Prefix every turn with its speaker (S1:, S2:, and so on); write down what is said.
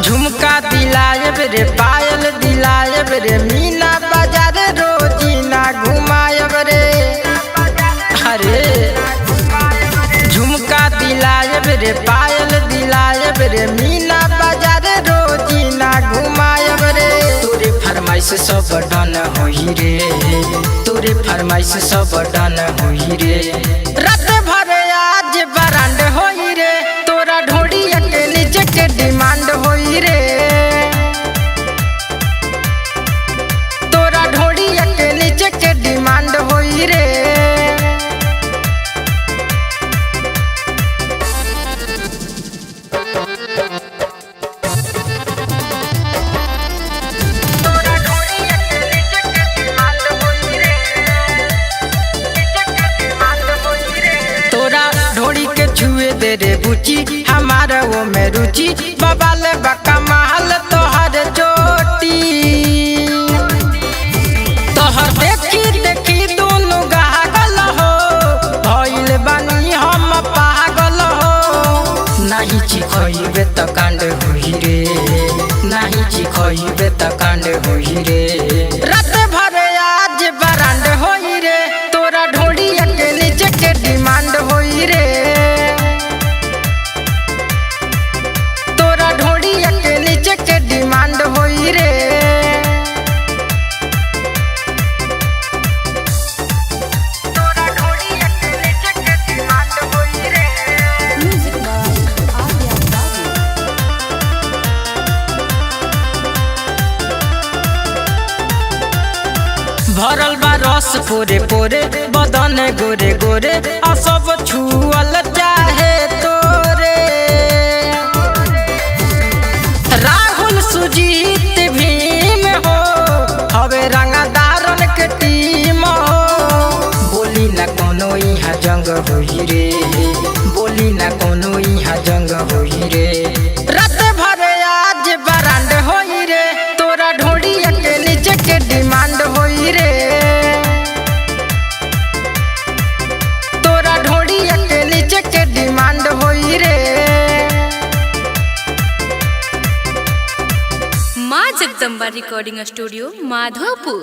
S1: झुमका दिलायब रे पायल दिलायब रे मीना बाजार रोजीना घुमायब रे। अरे झुमका दिलायब रे पायल दिलायब रे मीना बाजार रोजीना घुमायब रे। तोरे फरमाइश सब डन होई रे, तोरे फरमाइश सब डन होई रे। रात भर आज बरांड होई रे, तोरा ढोड़ी के नीचे के डिमांड होई रे। तोरा ढोड़ी के नीचे के डिमांड होई रे। छुए दे रे बुची हमारा वो में रुचि बबाल बका महल तोहर चोटी। तोहर देखी देखी दोनों गागल हो, भइल बानी हम पागल हो। नहीं चिखइबे त कांड होई रे, नहीं चिखइबे त कांड होई रे। रात भर आज बरांड होई रे, तोरा ढोड़ी के नीचे के डिमांड होई रे। डिमांड होई रे। तोरा ढोड़ी के नीचे के डिमांड होई रे।
S2: म्यूजिक बाय आर्या बाबू।
S1: भरल बा रस पोरे पोरे बदन गोरे गोरे आ सब छुअल चाहे तोरे। सुजीत भीम हो हवे रंगदारन के टीम हो। बोली ना कोनो यहाँ जंग होई रे, बोली ना कोनो यहाँ जंग होई रे। रात भर आज बरांड होई रे, तोरा ढोड़ी के नीचे के डिमांड होई रे। तोरा ढोड़ी के नीचे के डिमांड होई रे।
S2: माँ जगदम्बा रिकॉर्डिंग स्टूडियो माधोपुर।